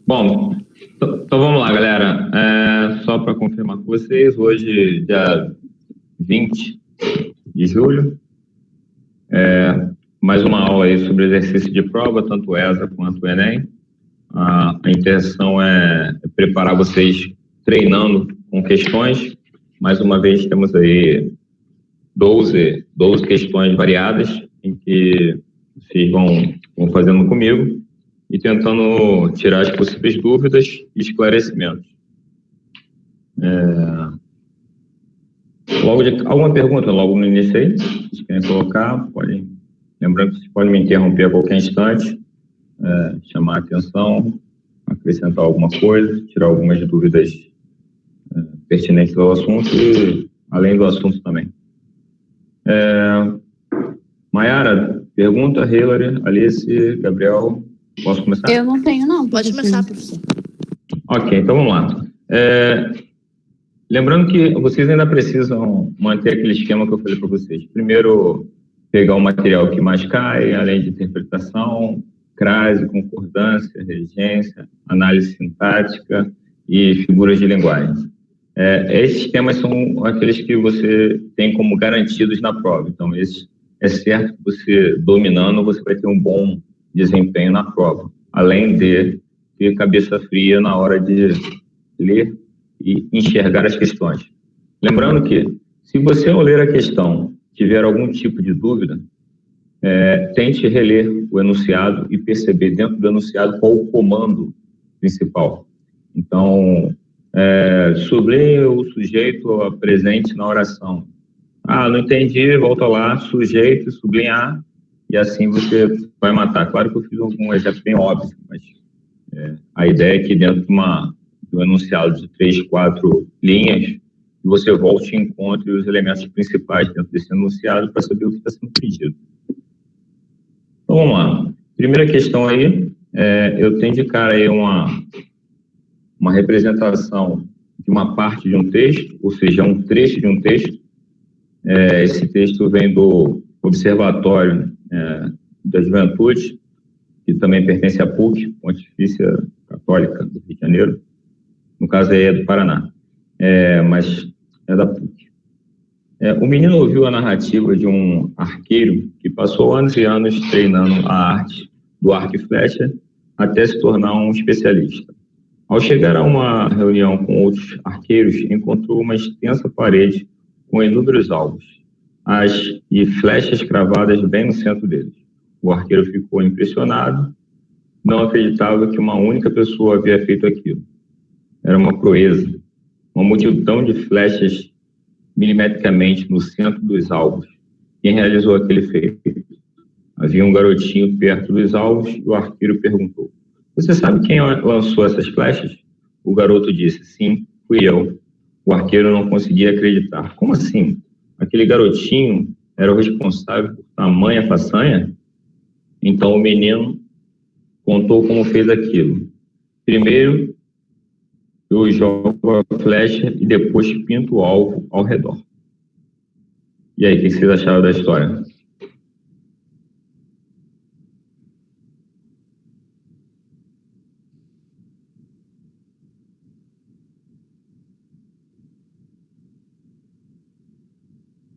Bom, então vamos lá, galera. Só para confirmar com vocês, hoje, dia 20 de julho, mais uma aula aí sobre exercício de prova, tanto o ESA quanto o Enem. A intenção é preparar vocês treinando com questões. Mais uma vez, temos aí 12 questões variadas, em que vocês vão fazendo comigo e tentando tirar as possíveis dúvidas e esclarecimentos. Alguma pergunta logo no início aí? Se querem colocar, podem. Lembrando que vocês podem me interromper a qualquer instante, chamar a atenção, acrescentar alguma coisa, tirar algumas dúvidas pertinentes ao assunto e além do assunto também. Mayara, pergunta, Hilary, Alice, Gabriel, posso começar? Eu não tenho, não. Pode começar, professor. Ok, então vamos lá. Lembrando que vocês ainda precisam manter aquele esquema que eu falei para vocês. Primeiro, pegar o material que mais cai, além de interpretação, crase, concordância, regência, análise sintática e figuras de linguagem. Esses temas são aqueles que você tem como garantidos na prova. Então, esses é certo que você dominando, você vai ter um bom desempenho na prova, além de ter cabeça fria na hora de ler e enxergar as questões. Lembrando que, se você ao ler a questão tiver algum tipo de dúvida, tente reler o enunciado e perceber dentro do enunciado qual o comando principal. Então, sublinhe o sujeito presente na oração. Não entendi, volta lá, sujeito, sublinhar, e assim você vai matar. Claro que eu fiz algum exemplo bem óbvio, mas a ideia é que dentro de um enunciado de 3, 4 linhas, você volte e encontre os elementos principais dentro desse enunciado para saber o que está sendo pedido. Então, vamos lá. Primeira questão aí, eu tenho de cara aí uma representação de uma parte de um texto, ou seja, um trecho de um texto. Esse texto vem do Observatório da Juventude, que também pertence à PUC, Pontifícia Católica do Rio de Janeiro. No caso aí é do Paraná, mas é da PUC. O menino ouviu a narrativa de um arqueiro que passou anos e anos treinando a arte do arco e flecha até se tornar um especialista. Ao chegar a uma reunião com outros arqueiros, encontrou uma extensa parede com inúmeros alvos e flechas cravadas bem no centro deles. O arqueiro ficou impressionado, não acreditava que uma única pessoa havia feito aquilo. Era uma proeza, uma multidão de flechas milimetricamente no centro dos alvos. Quem realizou aquele feito? Havia um garotinho perto dos alvos e o arqueiro perguntou: "Você sabe quem lançou essas flechas?" O garoto disse: "Sim, fui eu." O arqueiro não conseguia acreditar. Como assim? Aquele garotinho era o responsável por tamanha façanha? Então o menino contou como fez aquilo. Primeiro, eu jogo a flecha e depois pinto o alvo ao redor. E aí, o que vocês acharam da história?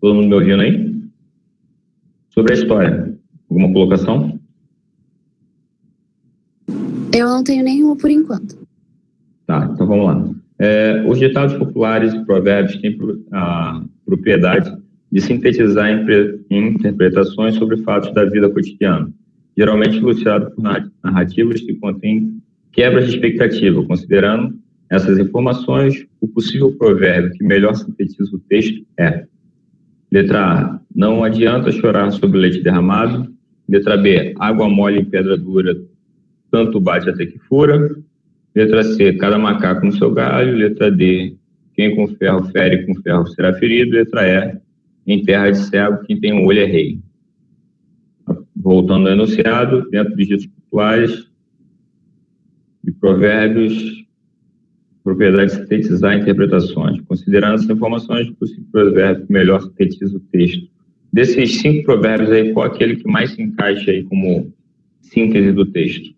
Todo mundo me ouvindo aí? Sobre a história, alguma colocação? Eu não tenho nenhuma por enquanto. Tá, então vamos lá. Os ditados populares e provérbios têm a propriedade de sintetizar interpretações sobre fatos da vida cotidiana, geralmente ilustrado por narrativas que contêm quebras de expectativa, considerando essas informações, o possível provérbio que melhor sintetiza o texto é: letra A, não adianta chorar sobre o leite derramado. Letra B, água mole em pedra dura, tanto bate até que fura. Letra C, cada macaco no seu galho. Letra D, quem com ferro fere, com ferro será ferido. Letra E, em terra de cego, quem tem um olho é rei. Voltando ao enunciado, dentro dos ditos populares e provérbios, propriedade de sintetizar interpretações. Considerando essas informações, o possível provérbio que melhor sintetiza o texto. Desses 5 provérbios aí, qual é aquele que mais se encaixa aí como síntese do texto?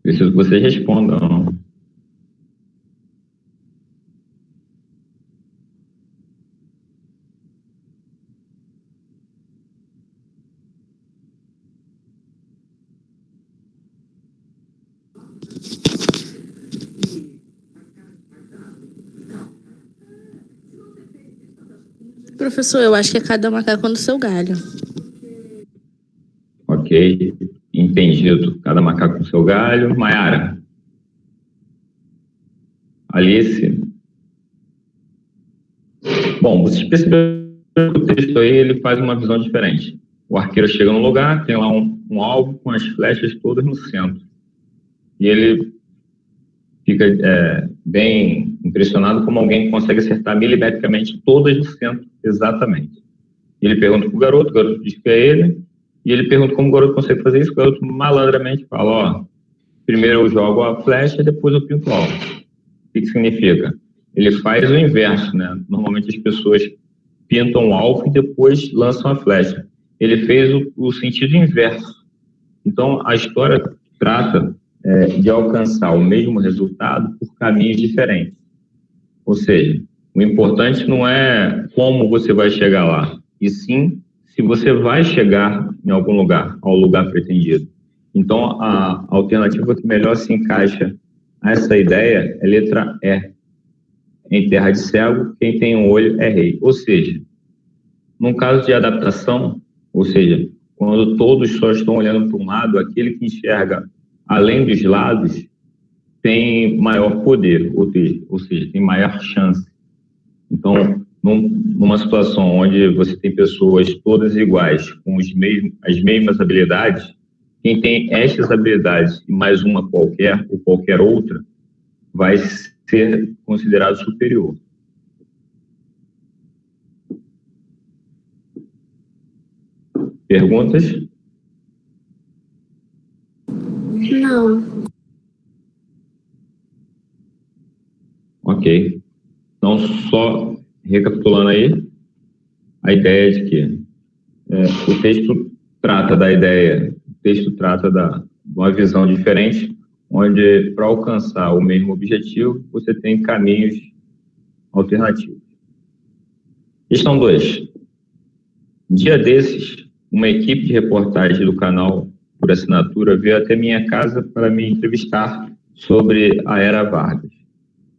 Preciso que vocês respondam. Professor, eu acho que é cada macaco no seu galho. Ok, entendido. Cada macaco no seu galho. Maiara. Alice. Bom, vocês perceberam que o texto aí ele faz uma visão diferente. O arqueiro chega no lugar, tem lá um alvo com as flechas todas no centro. E ele fica bem impressionado como alguém consegue acertar milimetricamente todas no centro, exatamente. Ele pergunta para o garoto diz que é ele, e ele pergunta como o garoto consegue fazer isso. O garoto malandramente fala, primeiro eu jogo a flecha, depois eu pinto o alvo. O que significa? Ele faz o inverso, né? Normalmente as pessoas pintam o alvo e depois lançam a flecha. Ele fez o sentido inverso. Então, a história trata de alcançar o mesmo resultado por caminhos diferentes. Ou seja, o importante não é como você vai chegar lá, e sim se você vai chegar em algum lugar, ao lugar pretendido. Então, a alternativa que melhor se encaixa a essa ideia é a letra E. Em terra de cego, quem tem um olho é rei. Ou seja, num caso de adaptação, ou seja, quando todos só estão olhando para um lado, aquele que enxerga além dos lados tem maior poder, ou seja, tem maior chance. Então, numa situação onde você tem pessoas todas iguais, com as mesmas habilidades, quem tem estas habilidades e mais uma qualquer, ou qualquer outra, vai ser considerado superior. Perguntas? Não. Ok. Então, só recapitulando aí, a ideia de que o texto trata de uma visão diferente, onde para alcançar o mesmo objetivo, você tem caminhos alternativos. Questão 2. Dia desses, uma equipe de reportagem do canal por assinatura veio até minha casa para me entrevistar sobre a Era Vargas.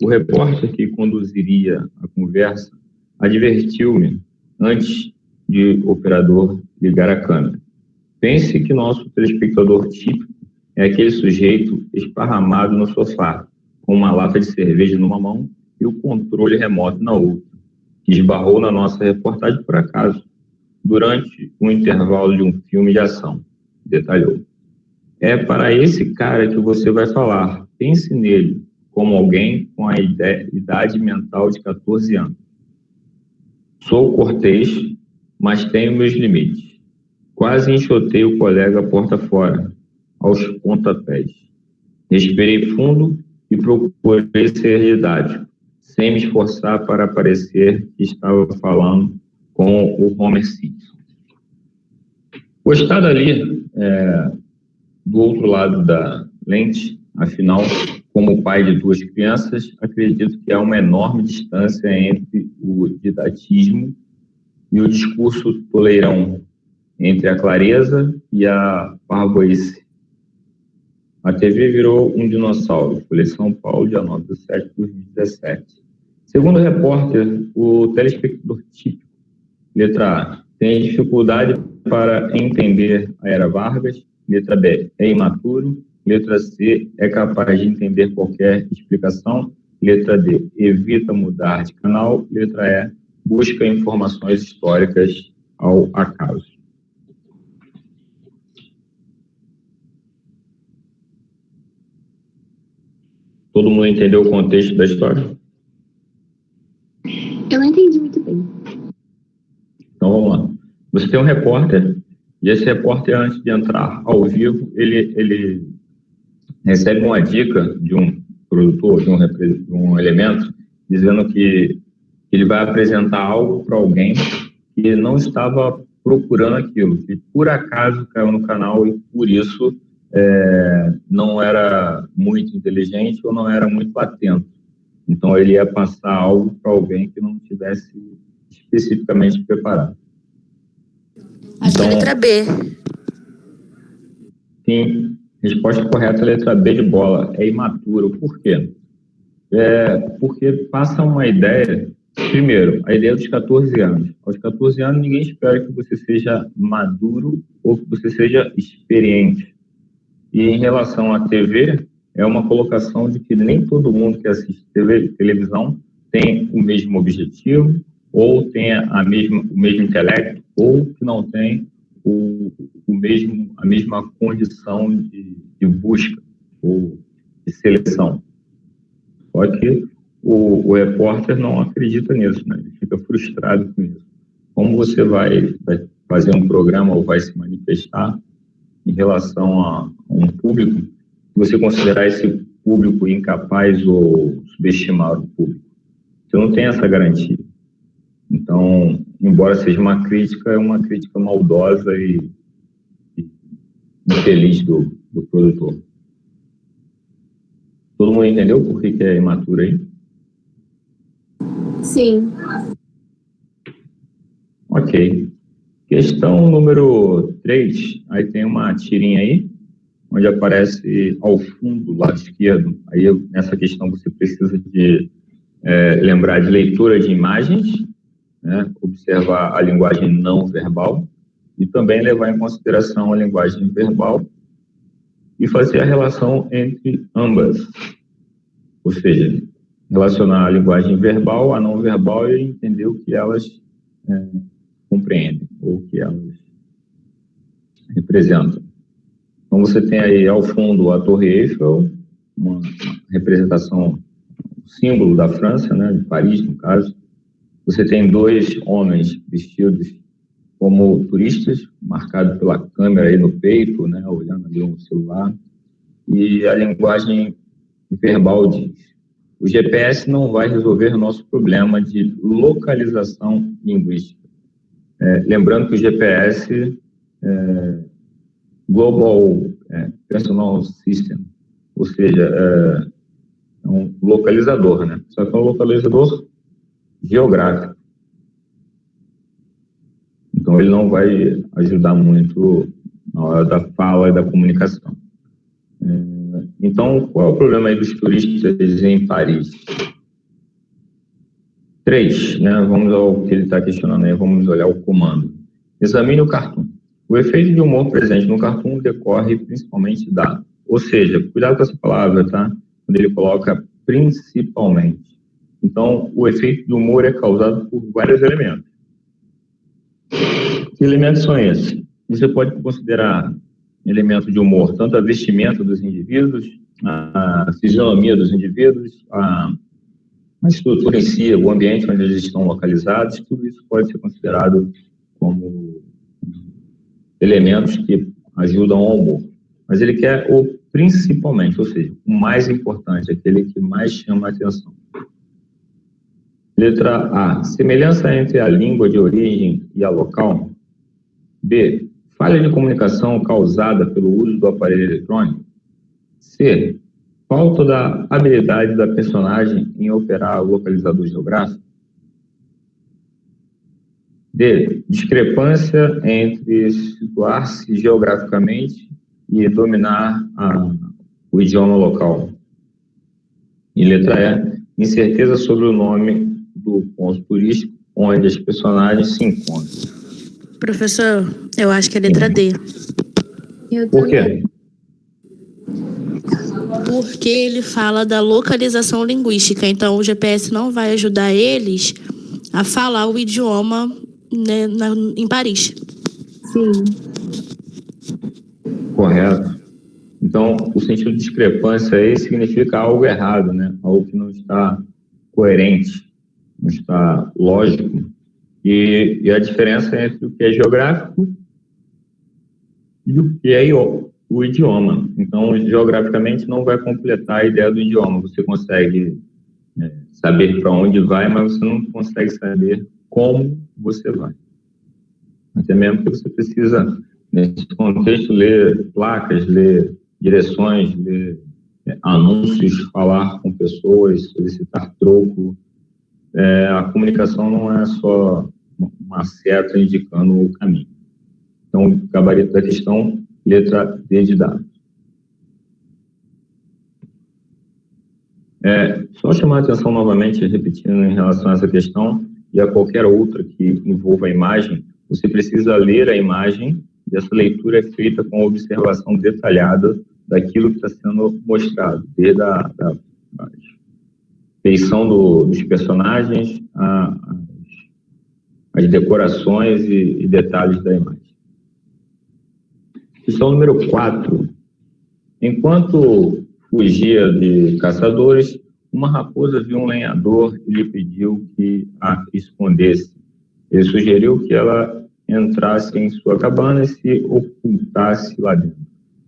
O repórter que conduziria a conversa advertiu-me antes de o operador ligar a câmera. Pense que nosso telespectador típico é aquele sujeito esparramado no sofá, com uma lata de cerveja numa mão e o controle remoto na outra, que esbarrou na nossa reportagem por acaso, durante um intervalo de um filme de ação, detalhou. É para esse cara que você vai falar. Pense nele como alguém com a idade mental de 14 anos. Sou cortês, mas tenho meus limites. Quase enxotei o colega porta fora, aos pontapés. Respirei fundo e procurei ser didático, sem me esforçar para parecer que estava falando com o Homer Simpson. O estar ali, do outro lado da lente, afinal, como pai de 2 crianças, acredito que há uma enorme distância entre o didatismo e o discurso toleirão, entre a clareza e a parvoíce. A TV virou um dinossauro. Folha São Paulo, dia 9 de 7 de 2017. Segundo o repórter, o telespectador típico, letra A, tem dificuldade para entender a Era Vargas. Letra B, é imaturo. Letra C, é capaz de entender qualquer explicação. Letra D, evita mudar de canal. Letra E, busca informações históricas ao acaso. Todo mundo entendeu o contexto da história? Eu não entendi muito bem. Então vamos lá. Você tem um repórter, e esse repórter, antes de entrar ao vivo, ele recebe uma dica de um produtor, de um elemento, dizendo que ele vai apresentar algo para alguém que não estava procurando aquilo, que por acaso caiu no canal e por isso não era muito inteligente ou não era muito atento. Então, ele ia passar algo para alguém que não tivesse especificamente preparado. Acho que é a letra B. Sim, resposta correta, letra B de bola. É imaturo. Por quê? Porque passa uma ideia. Primeiro, a ideia dos 14 anos. Aos 14 anos, ninguém espera que você seja maduro ou que você seja experiente. E em relação à TV, é uma colocação de que nem todo mundo que assiste televisão tem o mesmo objetivo, ou tem o mesmo intelecto, ou que não tem a mesma condição de busca ou de seleção. Só que o repórter não acredita nisso, né? Ele fica frustrado com isso. Como você vai fazer um programa ou vai se manifestar em relação a um público, se você considerar esse público incapaz ou subestimar o público? Você não tem essa garantia. Então, embora seja uma crítica, é uma crítica maldosa e infeliz do produtor. Todo mundo entendeu por que é imaturo aí? Sim. Ok. Questão número 3. Aí tem uma tirinha aí, onde aparece ao fundo, do lado esquerdo. Aí nessa questão você precisa de lembrar de leitura de imagens, né? Observar a linguagem não verbal e também levar em consideração a linguagem verbal e fazer a relação entre ambas. Ou seja, relacionar a linguagem verbal à não verbal e entender o que elas compreendem ou o que elas representam. Então você tem aí ao fundo a Torre Eiffel, uma representação, um símbolo da França, né, de Paris no caso. Você tem dois homens vestidos como turistas, marcados pela câmera aí no peito, né, olhando ali um celular. E a linguagem verbal diz: o GPS não vai resolver o nosso problema de localização linguística. Lembrando que o GPS Global Personal System, ou seja, é um localizador, né? Só que é um localizador geográfico. Então, ele não vai ajudar muito na hora da fala e da comunicação. Então, qual é o problema aí dos turistas em Paris? 3, né? Vamos ao que ele está questionando aí, vamos olhar o comando. Examine o cartoon. O efeito de humor presente no cartoon decorre principalmente da... Ou seja, cuidado com essa palavra, tá? Quando ele coloca principalmente. Então, o efeito de humor é causado por vários elementos. Que elementos são esses? Você pode considerar elemento de humor tanto a vestimenta dos indivíduos, a fisionomia dos indivíduos, a estrutura em si, o ambiente onde eles estão localizados, tudo isso pode ser considerado como elementos que ajudam ao humor. Mas ele quer o principalmente, ou seja, o mais importante, aquele que mais chama a atenção. Letra A. Semelhança entre a língua de origem e a local. B. Falha de comunicação causada pelo uso do aparelho eletrônico. C. Falta da habilidade da personagem em operar o localizador geográfico. D. Discrepância entre situar-se geograficamente e dominar o idioma local. E letra E. Incerteza sobre o nome do ponto turístico onde as personagens se encontram. Professor, eu acho que é a letra D. Por quê? Porque ele fala da localização linguística, então o GPS não vai ajudar eles a falar o idioma, né, em Paris. Sim. Correto. Então, o sentido de discrepância aí significa algo errado, né? Algo que não está coerente, não está lógico. E a diferença entre o que é geográfico e o que é o idioma. Então, geograficamente não vai completar a ideia do idioma. Você consegue saber para onde vai, mas você não consegue saber como você vai. Até mesmo que você precisa, nesse contexto, ler placas, ler direções, ler anúncios, falar com pessoas, solicitar troco. A comunicação não é só uma seta indicando o caminho. Então, gabarito da questão, letra D de dado. Só chamar a atenção novamente, repetindo em relação a essa questão e a qualquer outra que envolva a imagem, você precisa ler a imagem e essa leitura é feita com observação detalhada daquilo que está sendo mostrado, desde a feição dos personagens, as decorações e detalhes da imagem. Questão número 4. Enquanto fugia de caçadores, uma raposa viu um lenhador e lhe pediu que a escondesse. Ele sugeriu que ela entrasse em sua cabana e se ocultasse lá dentro.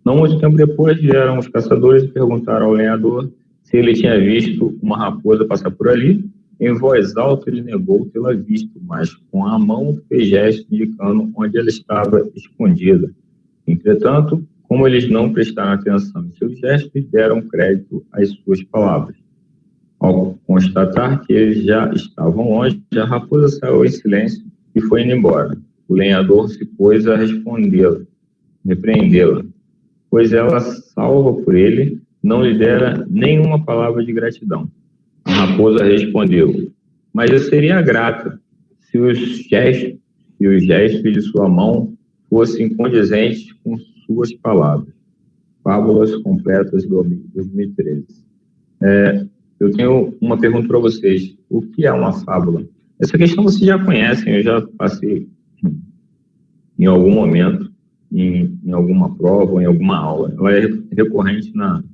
Não muito tempo depois, vieram os caçadores e perguntaram ao lenhador se ele tinha visto uma raposa passar por ali. Em voz alta, ele negou tê-la visto, mas com a mão fez gesto indicando onde ela estava escondida. Entretanto, como eles não prestaram atenção em seus gestos, deram crédito às suas palavras. Ao constatar que eles já estavam longe, a raposa saiu em silêncio e foi indo embora. O lenhador se pôs a repreendê-la, pois ela, salva por ele, não lhe dera nenhuma palavra de gratidão. A raposa respondeu: mas eu seria grata se os gestos de sua mão fossem condizentes com suas palavras. Fábulas completas de 2013. Eu tenho uma pergunta para vocês. O que é uma fábula? Essa questão vocês já conhecem, eu já passei em algum momento, em alguma prova ou em alguma aula. Ela é recorrente nas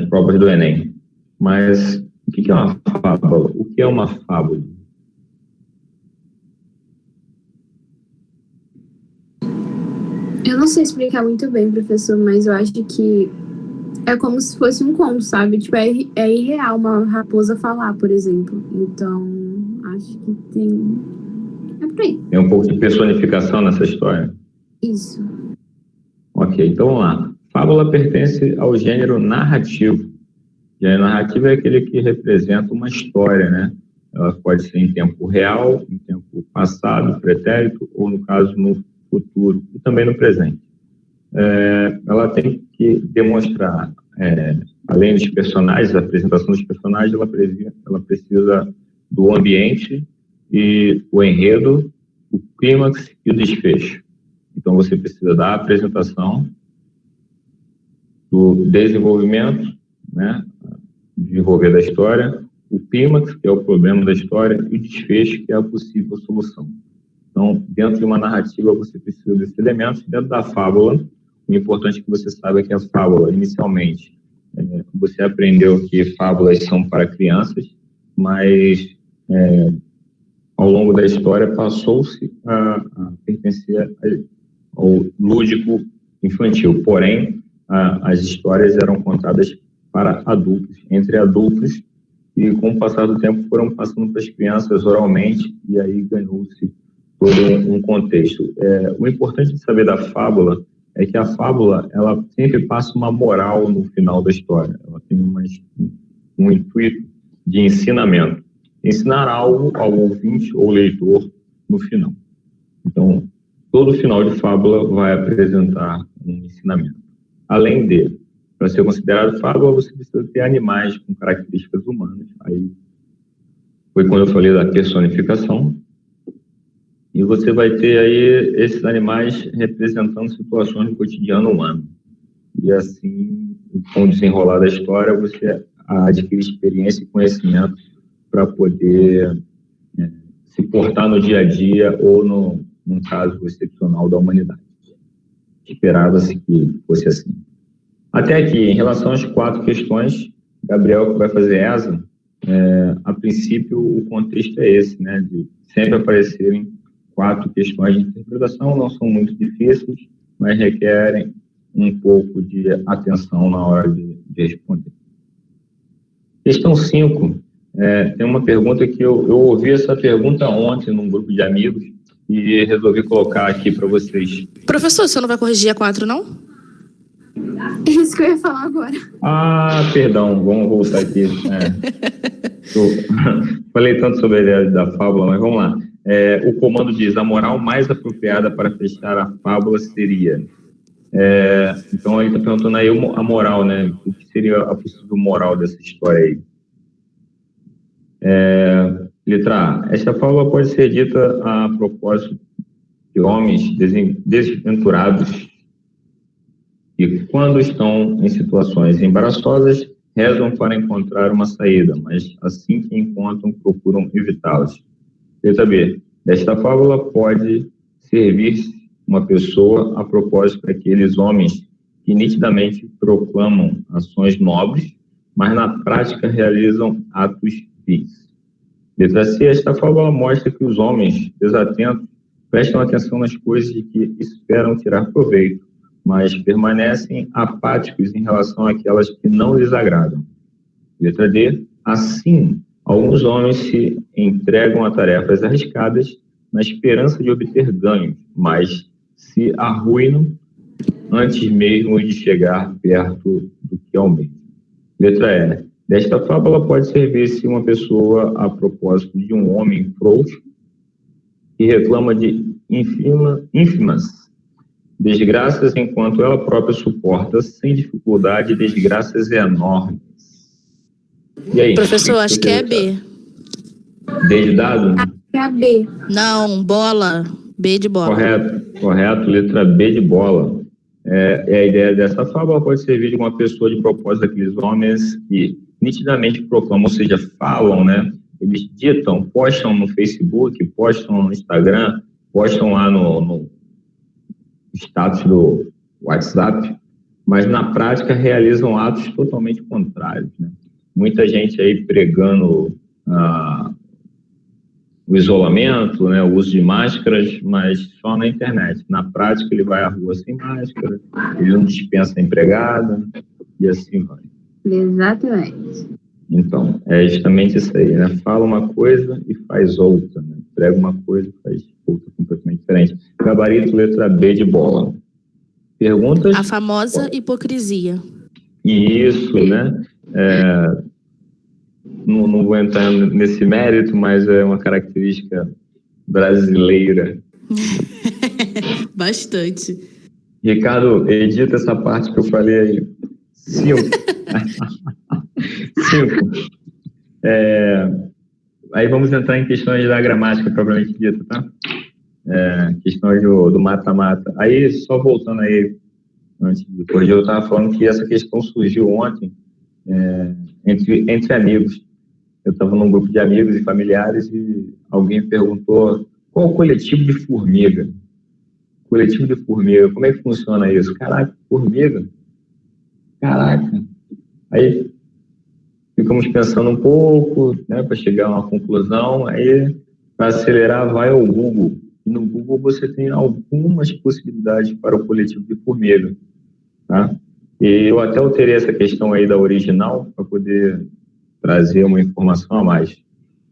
provas do Enem. Mas o que é uma fábula? O que é uma fábula? Eu não sei explicar muito bem, professor, mas eu acho que é como se fosse um conto, sabe? Tipo, é irreal uma raposa falar, por exemplo. Então, acho que tem... É por aí. Tem um pouco de personificação nessa história? Isso. Ok, então vamos lá. Fábula pertence ao gênero narrativo. O gênero narrativo é aquele que representa uma história, né? Ela pode ser em tempo real, em tempo passado, pretérito, ou no caso, no futuro, e também no presente. Ela tem que demonstrar, além dos personagens, a apresentação dos personagens, ela precisa do ambiente e o enredo, o clímax e o desfecho. Então, você precisa da apresentação, do desenvolvimento, né, desenvolver da história, o clímax, que é o problema da história, e o desfecho, que é a possível solução. Então, dentro de uma narrativa, você precisa desses elementos. Dentro da fábula, o importante é que você saiba que a fábula, inicialmente, você aprendeu que fábulas são para crianças, mas ao longo da história passou-se a pertencer ao lúdico infantil. Porém, as histórias eram contadas para adultos, entre adultos, e com o passar do tempo foram passando para as crianças oralmente, e aí ganhou-se todo um contexto. O importante de saber da fábula é que a fábula, ela sempre passa uma moral no final da história. Ela tem um intuito de ensinamento. Ensinar algo ao ouvinte ou leitor no final. Então, todo final de fábula vai apresentar um ensinamento. Além de, para ser considerado fábula, você precisa ter animais com características humanas. Aí foi quando eu falei da personificação. E você vai ter aí esses animais representando situações do cotidiano humano. E assim, com o desenrolar da história, você adquire experiência e conhecimento para poder se portar no dia a dia ou num caso excepcional da humanidade. Esperava-se que fosse assim. Até aqui, em relação às 4 questões, Gabriel, que vai fazer essa, a princípio o contexto é esse, né, de sempre aparecerem 4 questões de interpretação, não são muito difíceis, mas requerem um pouco de atenção na hora de responder. Questão 5, tem uma pergunta que eu ouvi essa pergunta ontem num grupo de amigos e resolvi colocar aqui para vocês. Professor, você não vai corrigir a 4, não? É isso que eu ia falar agora. Ah, perdão, vamos voltar aqui. Falei tanto sobre a ideia da fábula, mas vamos lá. O comando diz: a moral mais apropriada para fechar a fábula seria. Então, ele está perguntando aí a moral, né? O que seria a possível moral dessa história aí? Letra A. Esta fábula pode ser dita a propósito de homens desventurados que, quando estão em situações embaraçosas, rezam para encontrar uma saída, mas assim que encontram, procuram evitá-las. Letra B. Esta fábula pode servir uma pessoa a propósito daqueles homens que nitidamente proclamam ações nobres, mas na prática realizam atos vis. Letra C. Esta fábula mostra que os homens desatentos prestam atenção nas coisas de que esperam tirar proveito, mas permanecem apáticos em relação àquelas que não lhes agradam. Letra D. Assim, alguns homens se entregam a tarefas arriscadas na esperança de obter ganhos, mas se arruinam antes mesmo de chegar perto do que almejam. Letra E. Desta fábula pode servir-se uma pessoa a propósito de um homem frouxo que reclama de ínfimas desgraças, enquanto ela própria suporta sem dificuldade desgraças enormes. E aí? Professor, acho que é B. D de dado? É a B. Não, bola. B de bola. Correto. Letra B de bola. A ideia dessa fábula pode servir de uma pessoa de propósito daqueles homens que nitidamente proclamam, ou seja, falam, né? Eles ditam, postam no Facebook, postam no Instagram, postam lá no status do WhatsApp, mas na prática realizam atos totalmente contrários, né? Muita gente aí pregando o isolamento, né, o uso de máscaras, mas só na internet. Na prática, ele vai à rua sem máscara, ele não dispensa empregada, e assim vai. Exatamente. Então, é justamente isso aí, né? Fala uma coisa e faz outra, né? Prega uma coisa e faz outra completamente diferente. Gabarito, letra B de bola. Perguntas? A famosa hipocrisia. Isso, né? Não vou entrar nesse mérito, mas é uma característica brasileira. Bastante. Ricardo, edita essa parte que eu falei aí. 5. Aí vamos entrar em questões da gramática propriamente dita, tá? Questões do mata-mata. Aí, só voltando aí, antes de corrigir, eu estava falando que essa questão surgiu ontem entre amigos. Eu estava num grupo de amigos e familiares e alguém perguntou qual o coletivo de formiga? Coletivo de formiga, como é que funciona isso? Caraca, formiga? Caraca. Aí ficamos pensando um pouco, né, para chegar a uma conclusão. Aí, para acelerar, vai ao Google. E no Google você tem algumas possibilidades para o coletivo de formiga, tá? E eu até alterei essa questão aí da original para poder trazer uma informação a mais.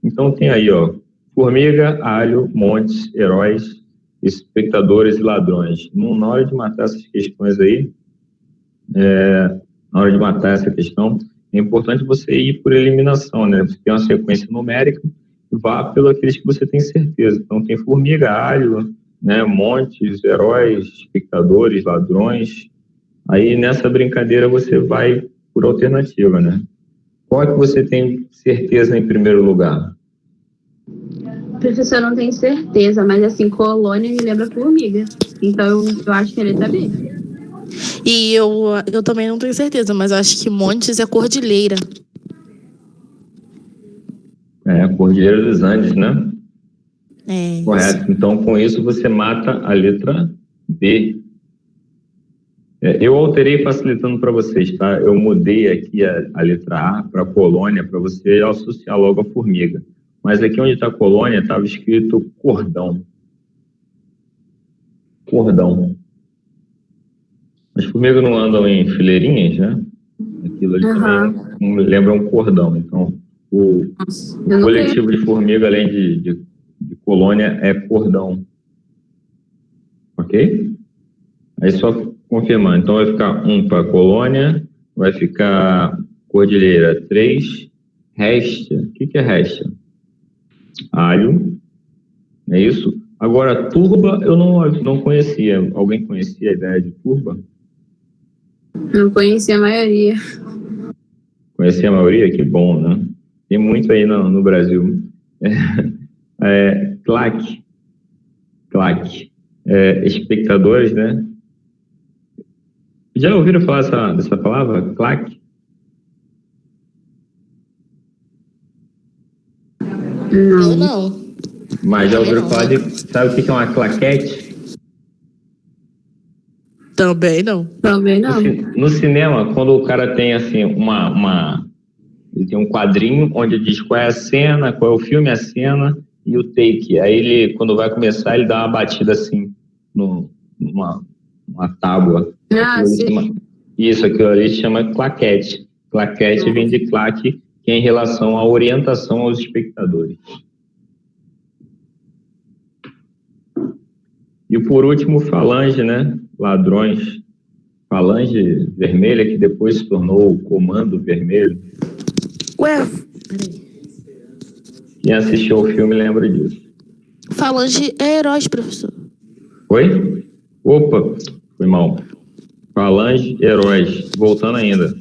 Então tem aí, ó, formiga, alho, montes, heróis, espectadores e ladrões. Na hora de matar essas questões aí, na hora de matar essa questão, é importante você ir por eliminação, né? Você tem uma sequência numérica, vá pelo aqueles que você tem certeza. Então tem formiga, alho, né, montes, heróis, espectadores, ladrões. Aí nessa brincadeira você vai por alternativa, né? Qual é que você tem certeza em primeiro lugar? Professor, não tenho certeza, mas assim, colônia me lembra formiga. Então eu acho que é letra B. E eu também não tenho certeza, mas eu acho que montes é cordilheira. Cordilheira dos Andes, né? Correto. Isso. Então, com isso, você mata a letra B. Eu alterei facilitando para vocês, tá? Eu mudei aqui a letra A para colônia, para você associar logo a formiga. Mas aqui onde está a colônia, estava escrito cordão. Cordão. As formigas não andam em fileirinhas, né? Aquilo ali também lembra um cordão. Então, o coletivo de formiga, além de colônia, é cordão. Ok? Aí só Confirmando. Então vai ficar 1 para Colônia, vai ficar Cordilheira 3, Réstia. O que é Réstia? Alho, é isso? Agora, turba eu não conhecia. Alguém conhecia a ideia de turba? Não conhecia a maioria. Conhecia a maioria? Que bom, né? Tem muito aí no Brasil. Claque. Espectadores, né? Já ouviram falar dessa palavra? Claque? Eu não. Mas já ouviram falar de... Sabe o que é uma claquete? Também não. Também não. No cinema, quando o cara tem assim ele tem um quadrinho onde diz qual é a cena, qual é o filme, a cena e o take. Aí ele, quando vai começar, ele dá uma batida assim numa tábua. Aquilo ali se chama claquete. Claquete vem de claque, que é em relação à orientação aos espectadores. E por último, falange, né? Ladrões. Falange vermelha, que depois se tornou o Comando Vermelho. Ué, Quem assistiu ao filme lembra disso. falange é heróis, professor. Oi? Opa, foi mal. Falange, heróis. Voltando ainda.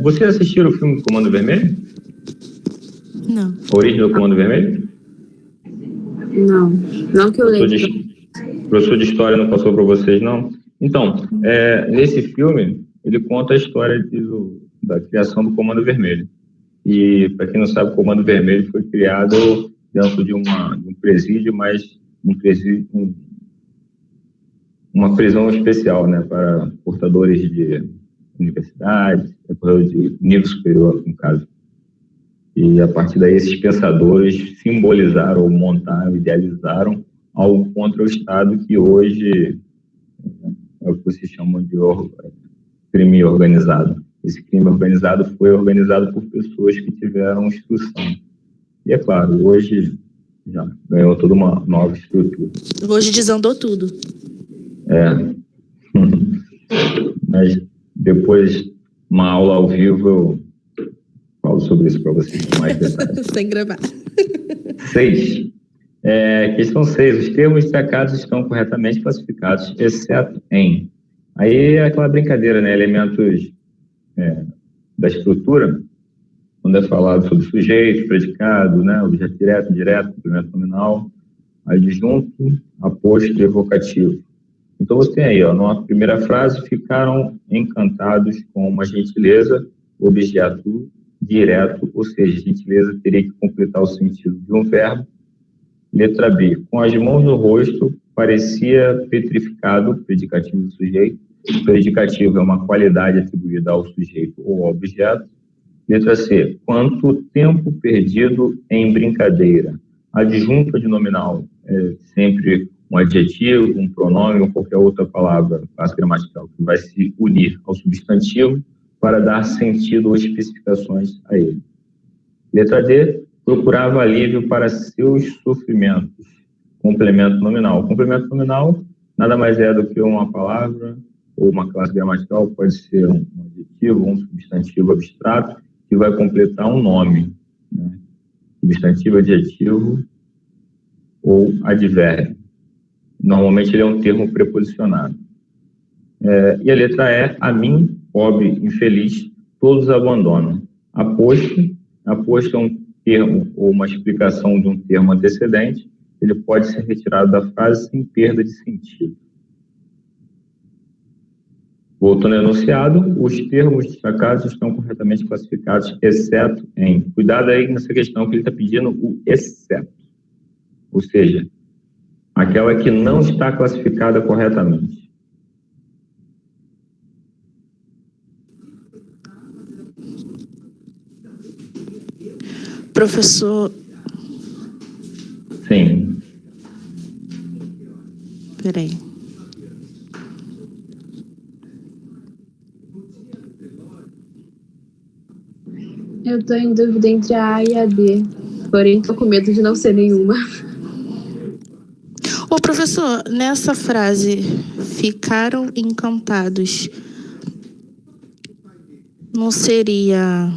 Você assistiu o filme Comando Vermelho? Não. A origem do Comando Vermelho? Não que eu lembro. Professor de História não passou para vocês, não? Então, nesse filme, ele conta a história da criação do Comando Vermelho. E, para quem não sabe, o Comando Vermelho foi criado dentro de um presídio, mas uma prisão especial, né, para portadores de universidades, portadores de nível superior, no caso. E, a partir daí, esses pensadores simbolizaram, ou montaram, idealizaram algo contra o Estado que hoje é o que vocês chamam de crime organizado. Esse crime organizado foi organizado por pessoas que tiveram instrução. E é claro, hoje já ganhou toda uma nova estrutura. Hoje desandou tudo. Mas depois, uma aula ao vivo, eu falo sobre isso para vocês com mais detalhes. Sem gravar. 6. Questão 6. Os termos destacados estão corretamente classificados, exceto em... Aí é aquela brincadeira, né? Elementos da estrutura, quando é falado sobre sujeito, predicado, né? Objeto direto, indireto, complemento nominal, adjunto, aposto e evocativo. Então você tem aí, na primeira frase, ficaram encantados com uma gentileza, objeto direto, ou seja, gentileza teria que completar o sentido de um verbo. Letra B, com as mãos no rosto, parecia petrificado, predicativo do sujeito. O predicativo é uma qualidade atribuída ao sujeito ou ao objeto. Letra C, quanto tempo perdido em brincadeira. Adjunto adnominal é sempre um adjetivo, um pronome ou qualquer outra palavra, classe gramatical, que vai se unir ao substantivo para dar sentido ou especificações a ele. Letra D, procurava alívio para seus sofrimentos. Complemento nominal. Complemento nominal nada mais é do que uma palavra ou uma classe gramatical, pode ser um adjetivo, um substantivo abstrato, que vai completar um nome, né? Substantivo, adjetivo ou advérbio. Normalmente ele é um termo preposicionado. E a letra E, a mim, pobre, infeliz, todos abandonam. Aposto é um termo ou uma explicação de um termo antecedente, ele pode ser retirado da frase sem perda de sentido. Voltando ao enunciado, os termos destacados estão corretamente classificados, exceto em... Cuidado aí nessa questão que ele está pedindo o exceto. Ou seja, aquela que não está classificada corretamente. Professor... Sim. Peraí. Eu tô em dúvida entre a A e a B, porém tô com medo de não ser nenhuma. Ô, professor, nessa frase, ficaram encantados. Não seria...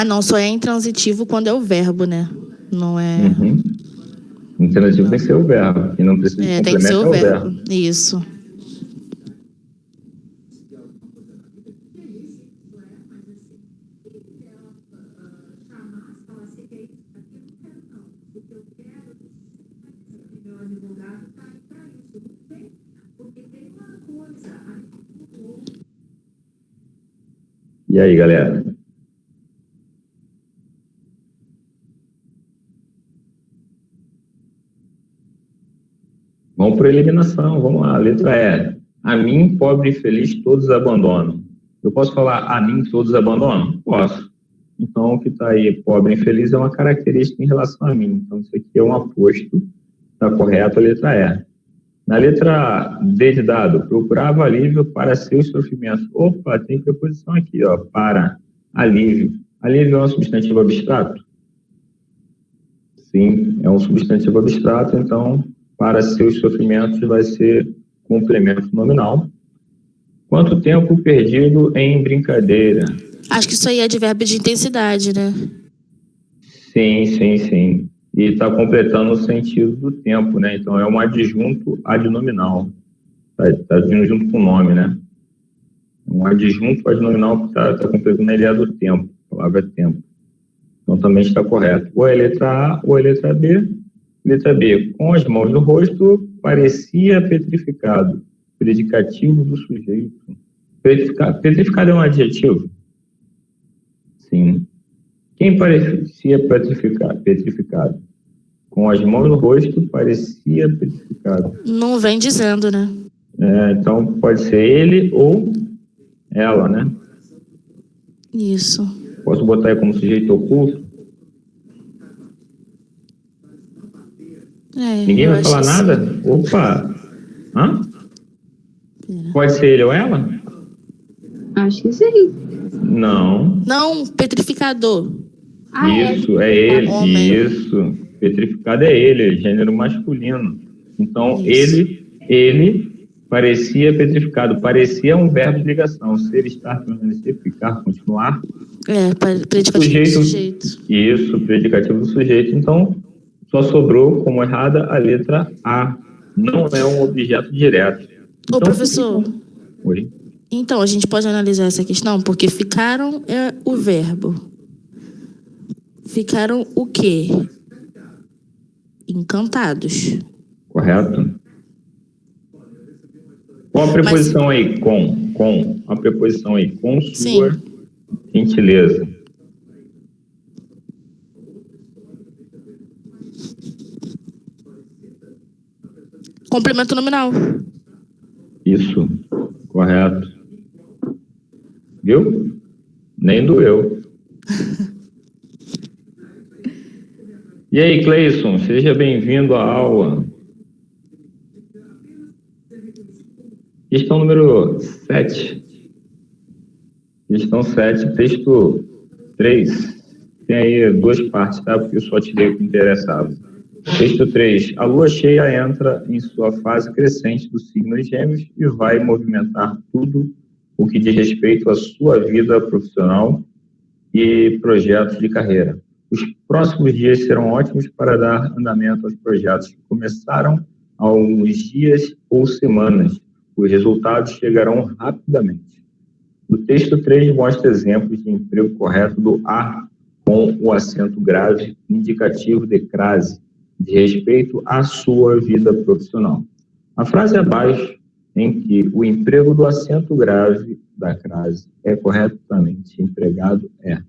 não, só é intransitivo quando é o verbo, né? Não é... Intransitivo tem que ser o verbo, e não precisa de tem que ser complemento, o é o verbo. verbo. Isso. E aí, galera? Vamos por eliminação, vamos lá. Letra E. A mim, pobre e feliz, todos abandonam. Eu posso falar a mim, todos abandonam? Posso. Então, o que está aí, pobre e infeliz, é uma característica em relação a mim. Então, isso aqui é um aposto. Está correto a letra E. Na letra D de dado, procurava alívio para seus sofrimentos. Opa, tem preposição aqui, ó, para alívio. Alívio é um substantivo abstrato? Sim, é um substantivo abstrato, então, para seus sofrimentos vai ser complemento nominal. Quanto tempo perdido em brincadeira? Acho que isso aí é advérbio de intensidade, né? Sim. E está completando o sentido do tempo, né? Então, é um adjunto adnominal. Está vindo junto com o nome, né? Um adjunto adnominal que está completando a ideia do tempo. A palavra tempo. Então, também está correto. Ou é letra A ou é letra B. Letra B. Com as mãos no rosto, parecia petrificado. Predicativo do sujeito. Petrificado é um adjetivo? Sim. Quem parecia petrificado? Com as mãos no rosto, parecia petrificado. Não vem dizendo, né? Então, pode ser ele ou ela, né? Isso. Posso botar aí como sujeito oculto? Ninguém vai falar nada? Opa! Hã? Pode ser ele ou ela? Acho que sim. Não, petrificador. Isso, é ele. Homem. Isso. Petrificado é ele, gênero masculino. Então, Isso. ele parecia petrificado. Parecia um verbo de ligação. Ser, estar, permanecer, ficar, continuar. Predicativo do sujeito. Isso, predicativo do sujeito. Então, só sobrou como errada a letra A. Não é um objeto direto. Então, professor. Oi. Então, a gente pode analisar essa questão, porque ficaram é o verbo. Ficaram o quê? Encantados. Correto. Qual a preposição aí? Com. A preposição aí. Com sua gentileza. Complemento nominal. Isso. Correto. Viu? Nem doeu. E aí, Cleison, seja bem-vindo à aula. Questão número 7. Questão 7, texto 3. Tem aí duas partes, tá? Porque eu só tirei o que interessava. Texto 3. A lua cheia entra em sua fase crescente do signo de Gêmeos e vai movimentar tudo o que diz respeito à sua vida profissional e projetos de carreira. Os próximos dias serão ótimos para dar andamento aos projetos que começaram há alguns dias ou semanas. Os resultados chegarão rapidamente. O texto 3 mostra exemplos de emprego correto do A com o acento grave indicativo de crase, de respeito à sua vida profissional. A frase abaixo, em que o emprego do acento grave da crase é corretamente empregado, é.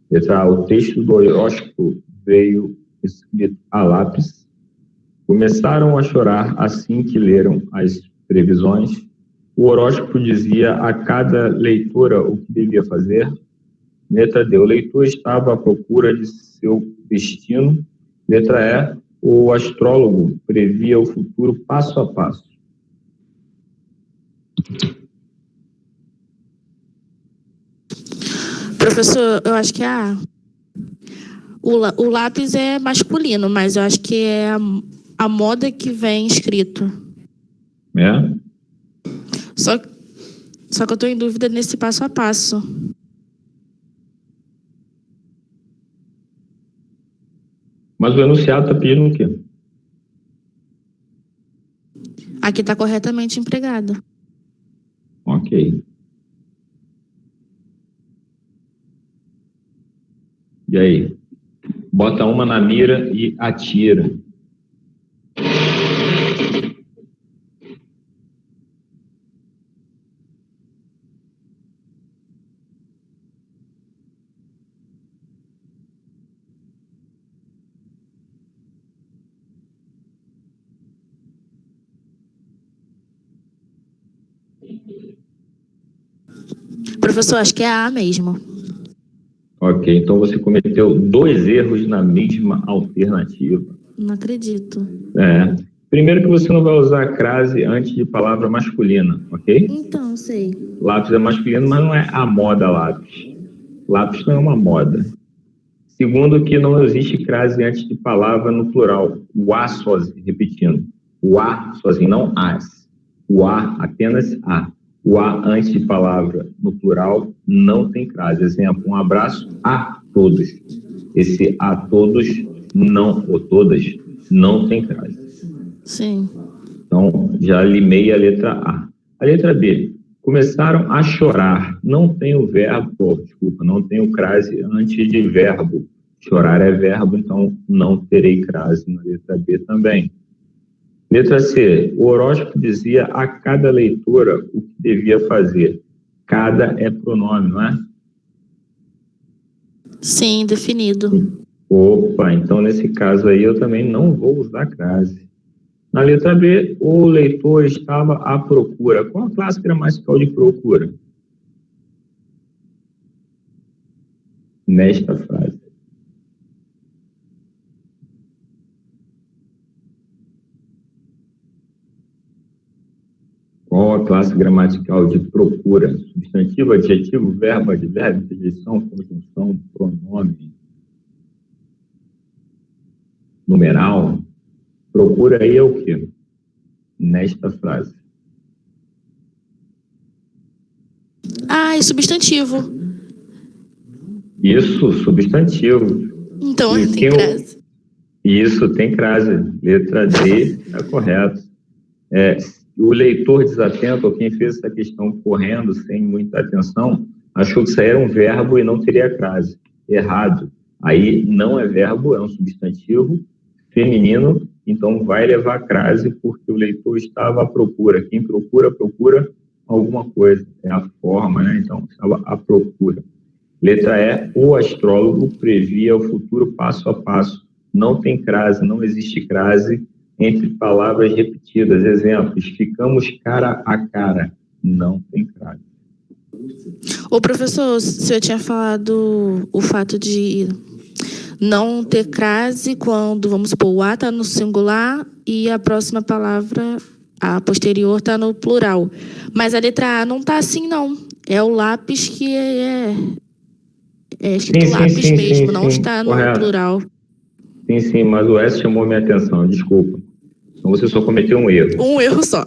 Letra A, o texto do horóscopo veio escrito a lápis. Começaram a chorar assim que leram as previsões. O horóscopo dizia a cada leitora o que devia fazer. Letra D, o leitor estava à procura de seu destino. Letra E, o astrólogo previa o futuro passo a passo. Professor, eu acho que é A. O lápis é masculino, mas eu acho que é a moda que vem escrito. É? Só que eu tô em dúvida nesse passo a passo. Mas o enunciado está pedindo o quê? Aqui tá corretamente empregado. Ok. E aí? Bota uma na mira e atira. Professor, acho que é A mesmo. Ok, então você cometeu 2 erros na mesma alternativa. Não acredito. Primeiro que você não vai usar crase antes de palavra masculina, ok? Então, sei. Lápis é masculino, mas não é a moda lápis. Lápis não é uma moda. Segundo que não existe crase antes de palavra no plural. O A sozinho, repetindo. O A sozinho, não as. O A, apenas A. O A antes de palavra no plural não tem crase. Exemplo, um abraço a todos. Esse a todos, não, ou todas, não tem crase. Sim. Então, já limei a letra A. A letra B. Começaram a chorar. Não tem o verbo, não tem o crase antes de verbo. Chorar é verbo, então não terei crase na letra B também. Letra C. O horóscopo dizia a cada leitora o que devia fazer. Cada é pronome, não é? Sim, definido. Opa, então nesse caso aí eu também não vou usar crase. Na letra B, o leitor estava à procura. Qual a classe gramatical de procura? Nesta frase. Qual a classe gramatical de procura? Substantivo, adjetivo, verbo, advérbio, interjeição, conjunção, pronome, numeral. Procura aí é o quê? Nesta frase. Ah, é substantivo. Isso, substantivo. Então, tem crase. Isso, tem crase. Letra D está correto. O leitor desatento, ou quem fez essa questão correndo, sem muita atenção, achou que isso aí era um verbo e não teria crase. Errado. Aí não é verbo, é um substantivo feminino, então vai levar crase porque o leitor estava à procura. Quem procura, procura alguma coisa. É a forma, né? Então, estava à procura. Letra E, o astrólogo previa o futuro passo a passo. Não tem crase, não existe crase entre palavras repetidas. Exemplos, ficamos cara a cara. Não tem crase. Ô, professor, o senhor tinha falado o fato de não ter crase quando, vamos supor, o A está no singular e a próxima palavra, a posterior, está no plural. Mas a letra A não está assim, não. É o lápis que é escrito lápis mesmo, não está no plural. Sim, mas o S chamou minha atenção, desculpa. Então você só cometeu um erro. Um erro só.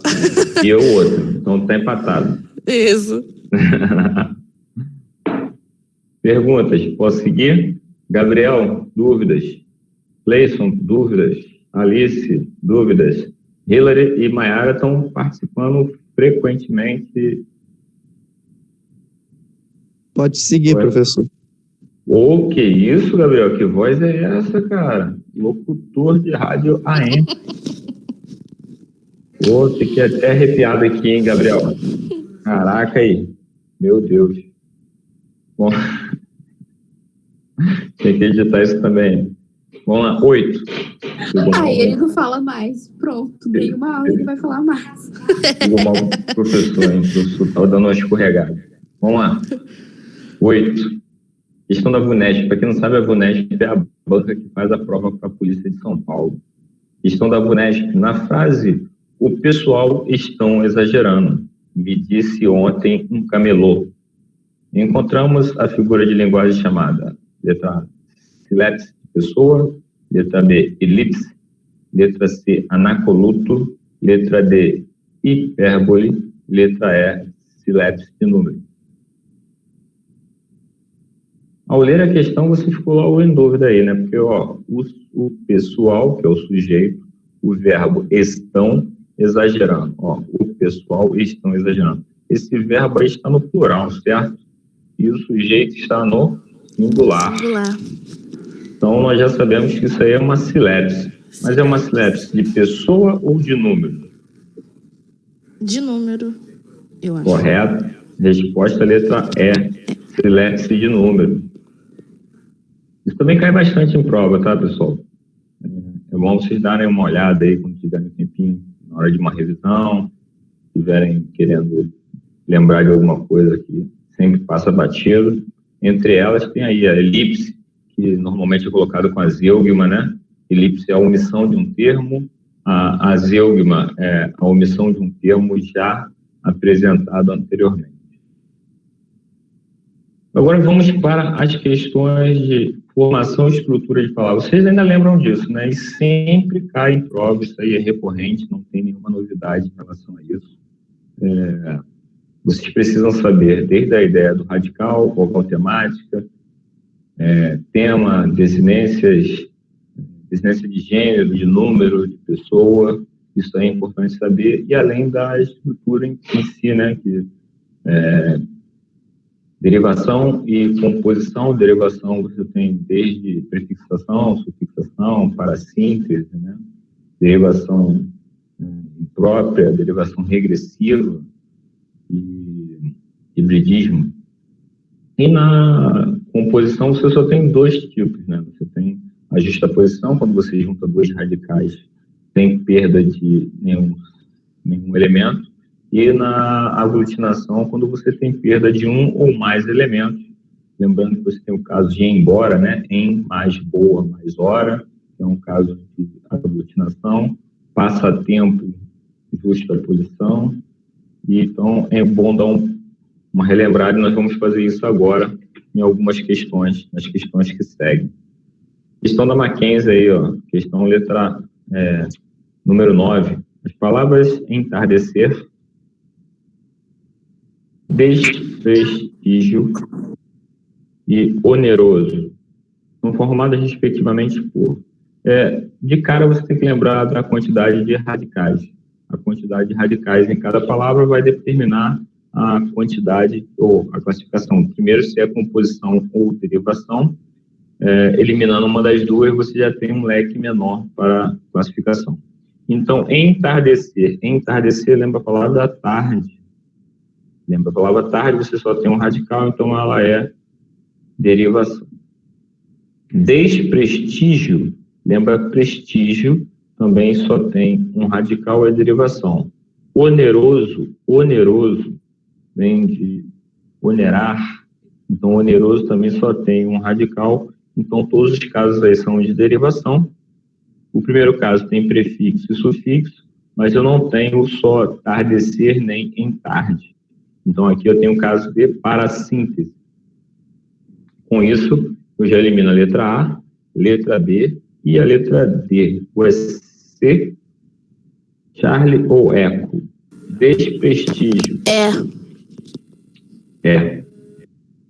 E eu outro, então está empatado. Isso. Perguntas, posso seguir? Gabriel, dúvidas? Cleison, dúvidas? Alice, dúvidas? Hillary e Mayara estão participando frequentemente. Pode seguir, professor. Ô, que isso, Gabriel? Que voz é essa, cara? Locutor de rádio AM. Pô, fiquei até arrepiado aqui, hein, Gabriel? Caraca aí. Meu Deus. Bom, tem que editar isso também. Vamos lá, 8. Aí ele não fala mais. Pronto, dei uma aula e ele vai falar mais. O professor, hein? O professor estava dando uma escorregada. Vamos lá. 8. Questão da VUNESP. Para quem não sabe, a VUNESP é a banca que faz a prova para a Polícia de São Paulo. Questão da VUNESP. Na frase, o pessoal estão exagerando. Me disse ontem um camelô. Encontramos a figura de linguagem chamada, letra A, sílex pessoa. Letra B, elipse. Letra C, anacoluto. Letra D, hipérbole. Letra E, silepse de número. Ao ler a questão, você ficou logo em dúvida aí, né? Porque, ó, o pessoal, que é o sujeito, o verbo estão exagerando. Ó, o pessoal estão exagerando. Esse verbo aí está no plural, certo? E o sujeito está no singular. Então, nós já sabemos que isso aí é uma silepse. Mas é uma silepse de pessoa ou de número? De número, eu acho. Correto. Resposta letra E. Silepse de número. Isso também cai bastante em prova, tá, pessoal? É bom vocês darem uma olhada aí quando tiverem um tempinho, na hora de uma revisão, estiverem querendo lembrar de alguma coisa que sempre passa batido. Entre elas tem aí a elipse, que normalmente é colocado com a zeugma, né? Elipse é a omissão de um termo, a zeugma é a omissão de um termo já apresentado anteriormente. Agora vamos para as questões de formação e estrutura de palavras. Vocês ainda lembram disso, né? E sempre cai em prova, isso aí é recorrente, não tem nenhuma novidade em relação a isso. Vocês precisam saber desde a ideia do radical, vogal temática, tema, desinência de gênero, de número, de pessoa, isso é importante saber, e além da estrutura em si, né? Que derivação e composição. Derivação você tem desde prefixação, sufixação, parassíntese, né? Derivação imprópria, derivação regressiva e hibridismo. E na composição você só tem dois tipos, né? Você tem a justaposição, quando você junta dois radicais sem perda de nenhum elemento. E na aglutinação, quando você tem perda de um ou mais elementos. Lembrando que você tem o caso de embora, né? Em mais boa, mais hora, que é um caso de aglutinação. Passatempo, justaposição. E então é bom dar uma relembrada, e nós vamos fazer isso agora em algumas questões, nas questões que seguem. Questão da Mackenzie aí, ó, questão letra número 9. As palavras entardecer, desprestígio e oneroso são formadas respectivamente por... de cara você tem que lembrar da quantidade de radicais. A quantidade de radicais em cada palavra vai determinar a quantidade ou a classificação. Primeiro, se é composição ou derivação. Eliminando uma das duas, você já tem um leque menor para classificação. Então, entardecer. Entardecer lembra a palavra tarde. Lembra a palavra tarde, você só tem um radical, então ela é derivação. Desprestígio, lembra prestígio, também só tem um radical, é derivação. Oneroso vem de onerar, então oneroso também só tem um radical, então todos os casos aí são de derivação. O primeiro caso tem prefixo e sufixo, mas eu não tenho só tardecer nem entarde. Então aqui eu tenho o caso de parassíntese. Com isso, eu já elimino a letra A, letra B e a letra D. O C, Charlie ou Eco? Desprestígio.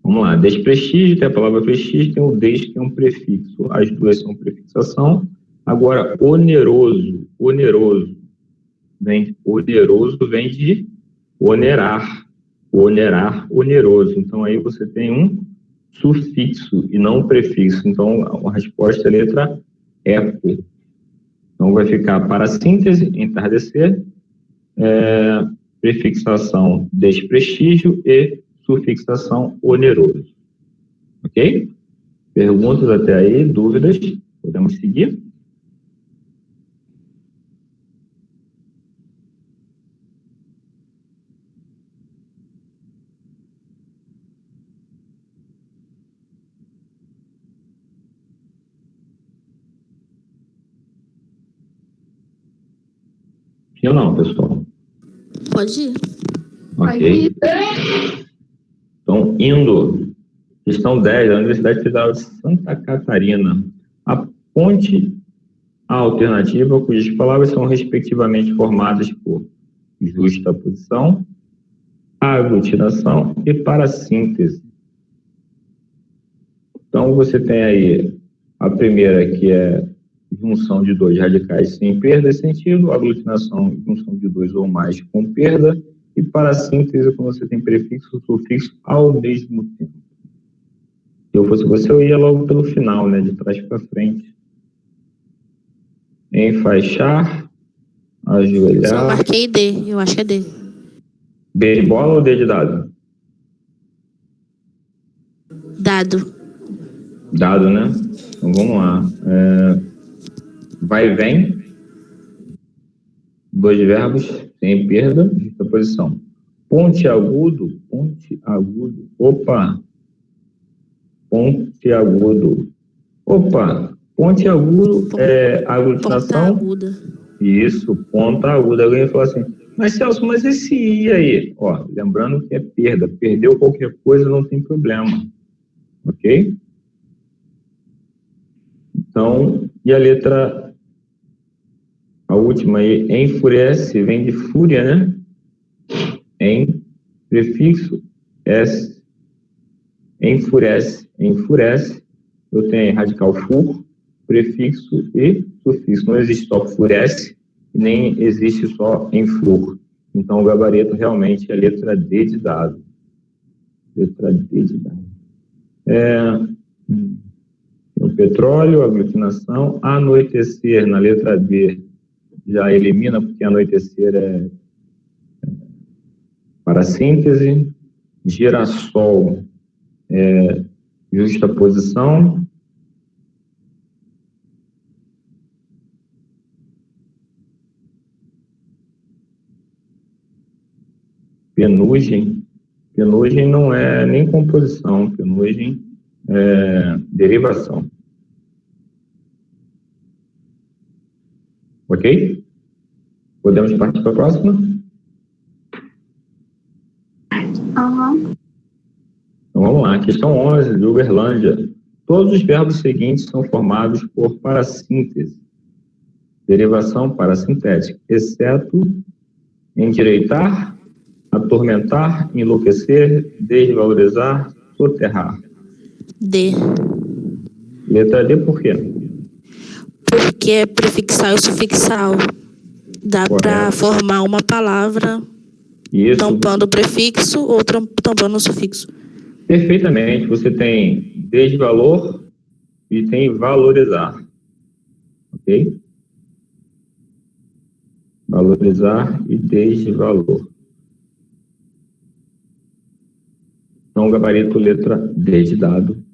Vamos lá, desprestígio, tem a palavra prestígio, tem o des, que é um prefixo. As duas são prefixação. Agora, oneroso vem de onerar. Oneroso. Então, aí você tem um sufixo e não um prefixo. Então, a resposta é a letra Eco. Então, vai ficar parassíntese, entardecer, prefixação, desprestígio e sufixação, oneroso. Ok? Perguntas até aí? Dúvidas? Podemos seguir? Sim ou não, pessoal? Pode ir. Ok. Então, indo. Questão 10, da Universidade Federal de Santa Catarina. A ponte alternativa, cujas palavras são respectivamente formadas por justaposição, aglutinação e parassíntese. Então, você tem aí a primeira, que é junção de dois radicais sem perda de sentido, aglutinação, junção de dois ou mais com perda, e parassíntese, quando você tem prefixo e sufixo ao mesmo tempo. Se eu fosse você, eu ia logo pelo final, né, de trás para frente. Enfaixar, ajoelhar. Só marquei D, eu acho que é D. D de bola ou D de dado? Dado. Dado, né? Então vamos lá. Vai e vem. Dois verbos, sem perda, justaposição. Ponte agudo. Opa! Ponte agudo. Opa! Ponte agudo é aglutinação. Ponta aguda. Isso, ponta aguda. Alguém falou assim, mas Celso, mas esse I aí? Ó, lembrando que é perda. Perdeu qualquer coisa, não tem problema. Ok? Então, e a letra, a última aí, enfurece, vem de fúria, né? Em, prefixo, S. Enfurece. Eu tenho radical fur, prefixo e sufixo. Não existe só furece, nem existe só enfur. Então, o gabarito realmente é a letra D de dado. Letra D de dado. O petróleo, aglutinação, anoitecer na letra B já elimina, porque anoitecer é parassíntese, girassol é justaposição, penugem não é nem composição, penugem derivação. Ok? Podemos partir para a próxima? Aham. Então vamos lá. Questão 11 de Uberlândia. Todos os verbos seguintes são formados por parassíntese. Derivação parassintética, exceto endireitar, atormentar, enlouquecer, desvalorizar, soterrar. D. Letra D, por quê? Porque é prefixal e sufixal. Dá para formar uma palavra Isso. tampando o prefixo ou tampando o sufixo. Perfeitamente. Você tem desvalor e tem valorizar. Ok? Valorizar e desvalor. Então, gabarito letra D de dado.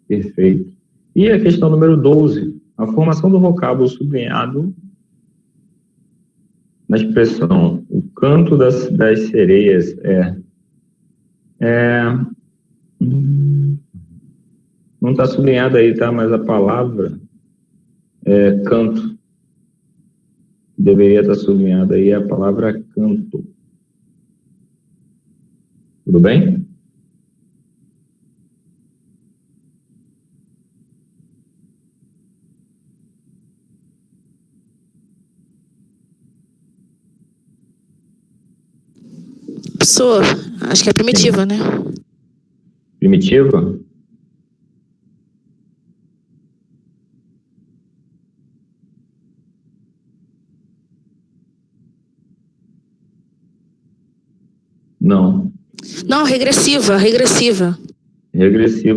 Perfeito. E a questão número 12. A formação do vocábulo sublinhado na expressão o canto das sereias não está sublinhado aí, tá? Mas a palavra é canto. Deveria estar sublinhada aí a palavra canto. Tudo bem? Professor, acho que é primitiva, Sim. né? Primitiva? Não. Não, regressiva. Regressiva,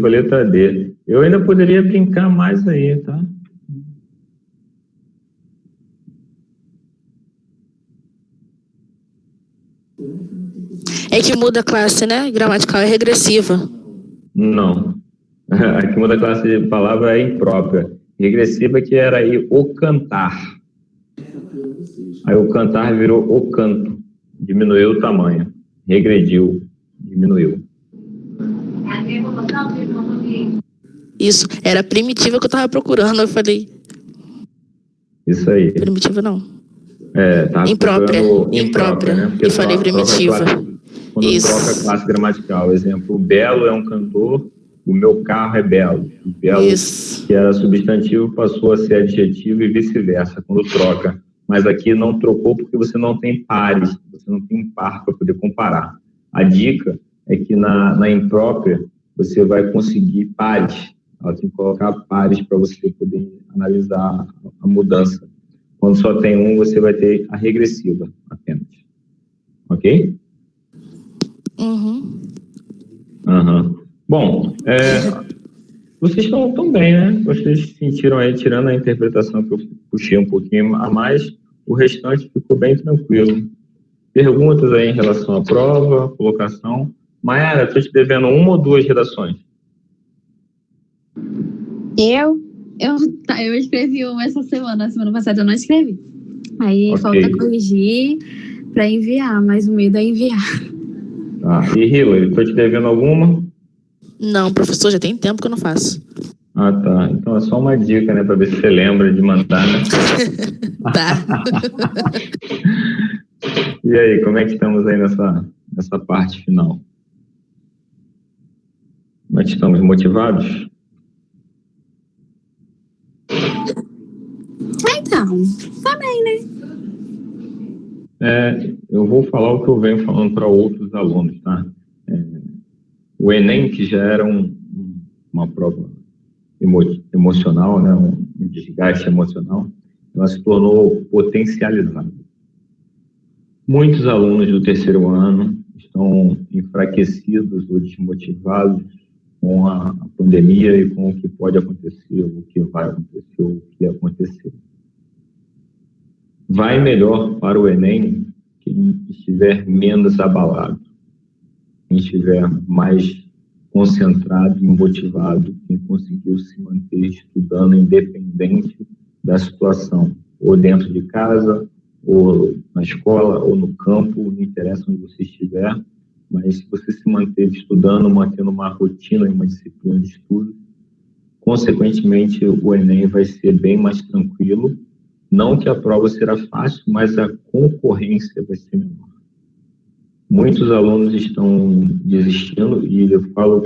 letra D. Eu ainda poderia brincar mais aí, tá? É que muda a classe, né? Gramatical é regressiva. Não. Aqui muda a classe de palavra é imprópria. Regressiva que era aí o cantar. Aí o cantar virou o canto. Diminuiu o tamanho. Regrediu. Diminuiu. Isso. Era primitiva que eu tava procurando. Eu falei. Isso aí. Primitiva não. Tá Imprópria. né? Porque E falei primitiva. Quando troca a classe gramatical. Exemplo, o belo é um cantor, o meu carro é belo. O belo, Isso. que era substantivo, passou a ser adjetivo e vice-versa, quando troca. Mas aqui não trocou porque você não tem pares, você não tem par para poder comparar. A dica é que na imprópria você vai conseguir pares. Ela tem que colocar pares para você poder analisar a mudança. Quando só tem um, você vai ter a regressiva apenas. Ok? Uhum. Bom, vocês estão bem, né? Vocês sentiram aí, tirando a interpretação que eu puxei um pouquinho a mais, o restante ficou bem tranquilo. Perguntas aí em relação à prova, colocação. Mayara, estou te devendo 1 ou 2 redações? Eu escrevi uma essa semana passada eu não escrevi. Aí Ok. falta corrigir para enviar, mas o medo é enviar. Tá. E Hillary, estou te devendo alguma? Não, professor, já tem tempo que eu não faço. Ah, tá. Então é só uma dica, né, para ver se você lembra de mandar, né? Tá. E aí, como é que estamos aí nessa parte final? Como é que estamos? Motivados? Então, tá bem, né? Eu vou falar o que eu venho falando para outros alunos, tá? O Enem, que já era uma prova emocional, né, um desgaste emocional, ela se tornou potencializada. Muitos alunos do terceiro ano estão enfraquecidos ou desmotivados com a pandemia e com o que pode acontecer, o que vai acontecer, o que aconteceu. Vai melhor para o Enem quem estiver menos abalado, quem estiver mais concentrado e motivado, quem conseguiu se manter estudando independente da situação, ou dentro de casa, ou na escola, ou no campo, não interessa onde você estiver, mas se você se manter estudando, mantendo uma rotina e uma disciplina de estudo, consequentemente o Enem vai ser bem mais tranquilo. Não que a prova será fácil, mas a concorrência vai ser menor. Muitos alunos estão desistindo, e eu falo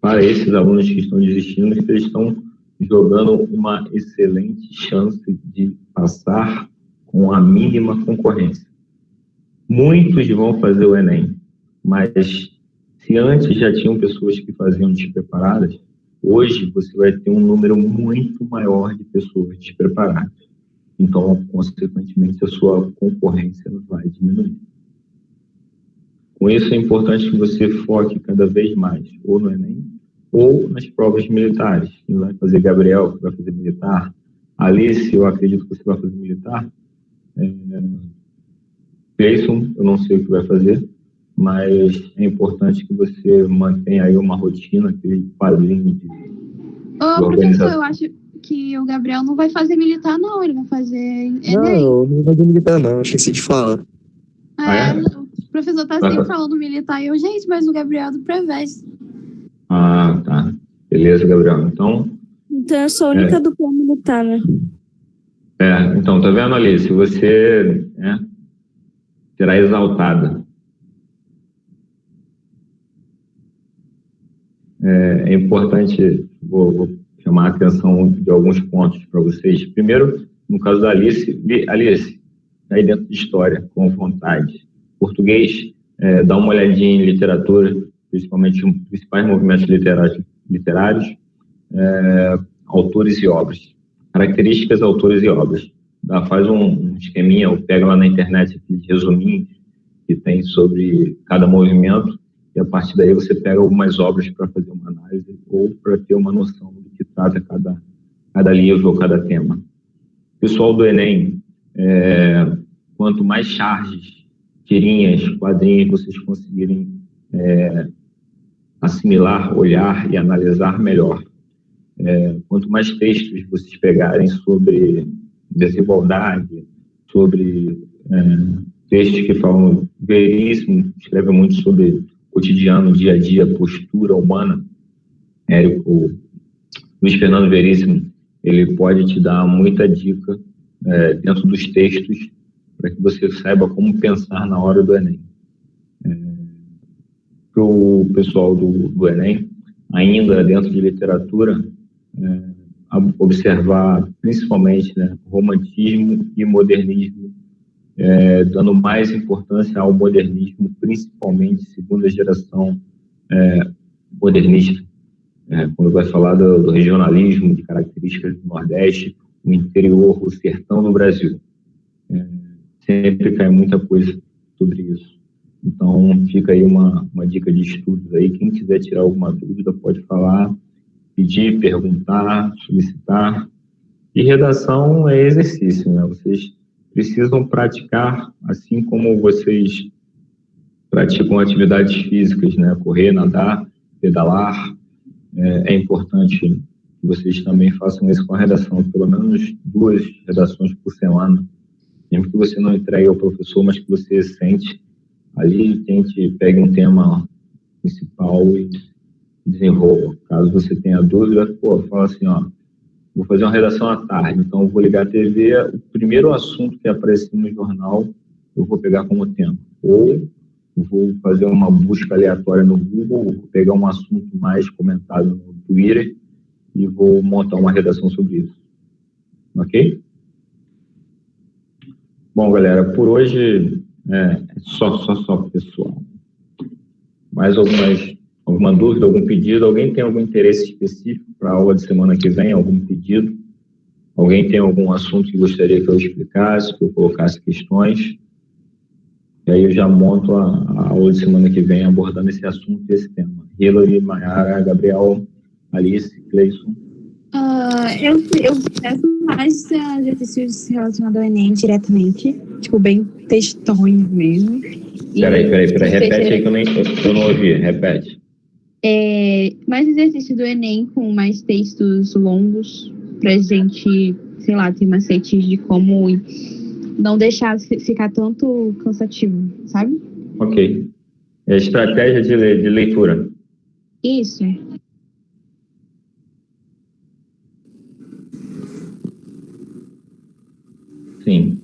para esses alunos que estão desistindo que eles estão jogando uma excelente chance de passar com a mínima concorrência. Muitos vão fazer o Enem, mas se antes já tinham pessoas que faziam despreparadas, hoje você vai ter um número muito maior de pessoas despreparadas. Então, consequentemente, a sua concorrência vai diminuir. Com isso, é importante que você foque cada vez mais, ou no Enem, ou nas provas militares. Quem vai fazer Gabriel, que vai fazer militar. Alice, eu acredito que você vai fazer militar. Cleison, eu não sei o que vai fazer, mas é importante que você mantenha aí uma rotina, aquele padrinho de Professor, eu acho que o Gabriel não vai fazer militar, não. Ele vai fazer Enem. Não vai fazer militar, não. Esqueci de falar. O professor tá sempre falando militar. E eu, gente, mas o Gabriel é do Preveste. Ah, tá. Beleza, Gabriel. Então eu sou a única dupla militar, né? Então, tá vendo, Alice? Você será exaltada. É importante, vou chamar a atenção de alguns pontos para vocês. Primeiro, no caso da Alice, aí dentro de história, com vontade. Português, dá uma olhadinha em literatura, principalmente os principais movimentos literários, autores e obras. Características, autores e obras. Faz um esqueminha, ou pega lá na internet aqueles resuminhos que tem sobre cada movimento, e a partir daí você pega algumas obras para fazer uma análise ou para ter uma noção do que trata cada livro ou cada tema. Pessoal do Enem, quanto mais charges, tirinhas, quadrinhos vocês conseguirem assimilar, olhar e analisar, melhor. Quanto mais textos vocês pegarem sobre desigualdade, sobre textos que falam, Veríssimo escreve muito sobre cotidiano, dia a dia, postura humana. O Luiz Fernando Veríssimo, ele pode te dar muita dica dentro dos textos para que você saiba como pensar na hora do Enem. Para o pessoal do Enem, ainda dentro de literatura, observar principalmente, né, romantismo e modernismo, dando mais importância ao modernismo, principalmente segunda geração modernista. Quando vai falar do regionalismo, de características do Nordeste, o interior, o sertão do Brasil. Sempre cai muita coisa sobre isso. Então, fica aí uma dica de estudos aí. Quem quiser tirar alguma dúvida, pode falar, pedir, perguntar, solicitar. E redação é exercício, né? Vocês precisam praticar, assim como vocês praticam atividades físicas, né? Correr, nadar, pedalar. É importante que vocês também façam isso com a redação, pelo menos 2 redações por semana. Mesmo que você não entregue ao professor, mas que você sente ali, pegue um tema principal e desenvolva. Caso você tenha dúvida, fala assim, vou fazer uma redação à tarde, então eu vou ligar a TV, o primeiro assunto que aparecer no jornal, eu vou pegar como tema. Ou vou fazer uma busca aleatória no Google, vou pegar um assunto mais comentado no Twitter e vou montar uma redação sobre isso. Ok? Bom, galera, por hoje só, pessoal. Mais alguma dúvida, algum pedido? Alguém tem algum interesse específico para a aula de semana que vem? Algum pedido? Alguém tem algum assunto que gostaria que eu explicasse, que eu colocasse questões? E aí eu já monto a aula de semana que vem abordando esse assunto e esse tema. Hilary, Mayara, Gabriel, Alice, Cleison. Eu peço mais exercícios relacionados ao Enem diretamente, tipo, bem textões mesmo. Peraí, repete aí que eu não ouvi, repete. Mais exercício do Enem com mais textos longos pra gente, sei lá, ter macetes de como não deixar ficar tanto cansativo, sabe? Ok. Estratégia de leitura. Isso. Sim.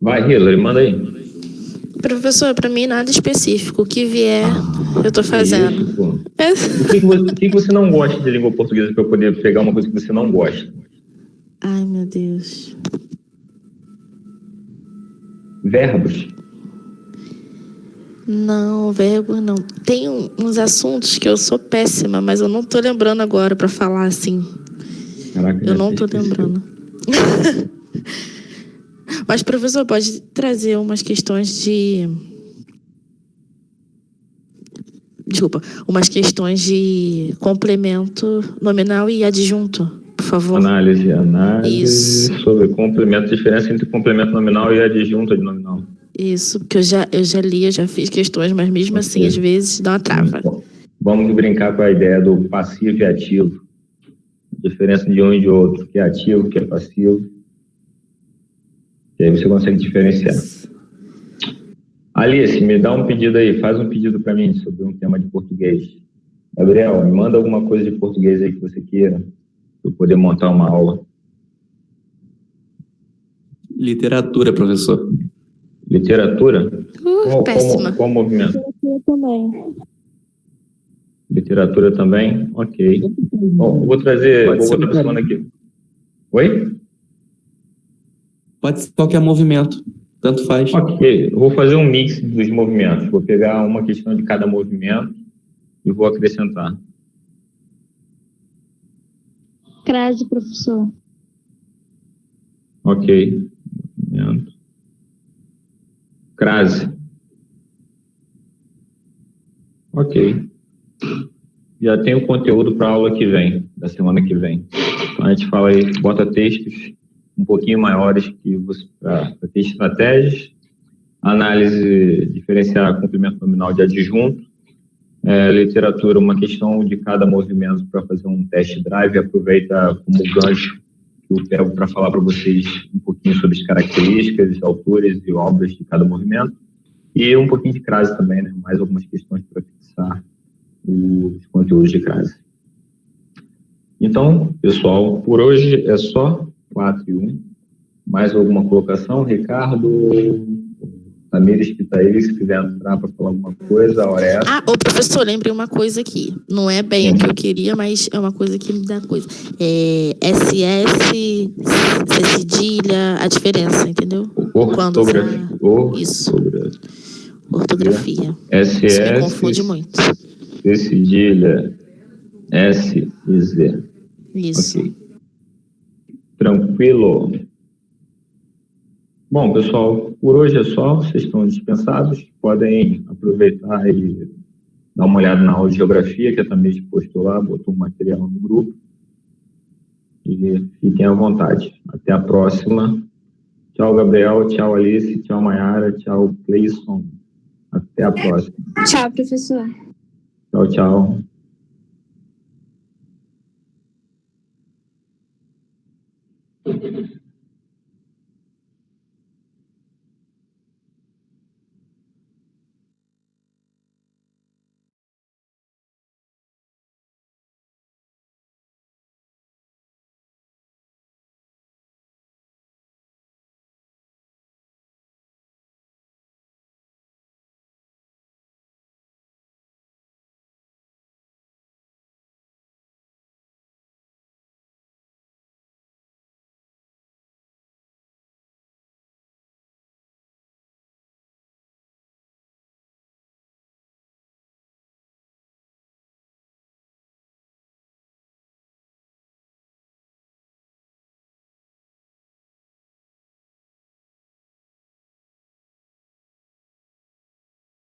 Vai, Hilary, manda aí. Professor, para mim nada específico. O que vier, eu tô fazendo. Isso, pô. O que você não gosta de língua portuguesa para eu poder pegar uma coisa que você não gosta? Ai, meu Deus. Verbos. Não, verbo não. Tem uns assuntos que eu sou péssima, mas eu não tô lembrando agora para falar assim. Caraca, eu não tô lembrando. Mas, professor, pode trazer umas questões umas questões de complemento nominal e adjunto, por favor. Análise Isso. Sobre complemento, diferença entre complemento nominal e adjunto de nominal. Isso, porque eu já li, eu já fiz questões, mas mesmo assim, às vezes, dá uma trava. Vamos brincar com a ideia do passivo e ativo. A diferença de um e de outro, que é ativo, que é passivo. E aí você consegue diferenciar. Alice, me dá um pedido aí, faz um pedido para mim sobre um tema de português. Gabriel, me manda alguma coisa de português aí que você queira, para eu poder montar uma aula. Literatura, professor. Literatura? Péssima. Qual movimento? Eu também. Literatura também? Ok. Bom, vou trazer outra semana aqui. Oi? Pode ser qualquer movimento, tanto faz. Ok, eu vou fazer um mix dos movimentos. Vou pegar uma questão de cada movimento e vou acrescentar. Crase, professor. Ok. Movimento. Crase. Ok. Já tenho conteúdo para a aula que vem, da semana que vem. Então a gente fala aí, bota textos um pouquinho maiores que você para ter estratégias, análise, diferenciar complemento nominal de adjunto, literatura, uma questão de cada movimento para fazer um test drive, aproveita como gancho que eu pego para falar para vocês um pouquinho sobre as características, autores e obras de cada movimento, e um pouquinho de crase também, né? Mais algumas questões para fixar os conteúdos de crase. Então, pessoal, por hoje é só 4 e 1. Mais alguma colocação, Ricardo? Tamires que está aí, se quiser entrar para falar alguma coisa, a hora é essa. Ô professor, lembrei uma coisa aqui. Não é bem o que eu queria, mas é uma coisa que me dá coisa. SS, C cedilha, a diferença, entendeu? Ortografia. Isso. Ortografia. SS. Isso me confunde muito. C cedilha, S e Z. Isso. Ok. Tranquilo. Bom, pessoal, por hoje é só. Vocês estão dispensados. Podem aproveitar e dar uma olhada na aula de geografia, que a Tamires postou lá, botou um material no grupo. E fiquem à vontade. Até a próxima. Tchau, Gabriel. Tchau, Alice. Tchau, Mayara. Tchau, Cleison. Até a próxima. Tchau, professor. Tchau, tchau.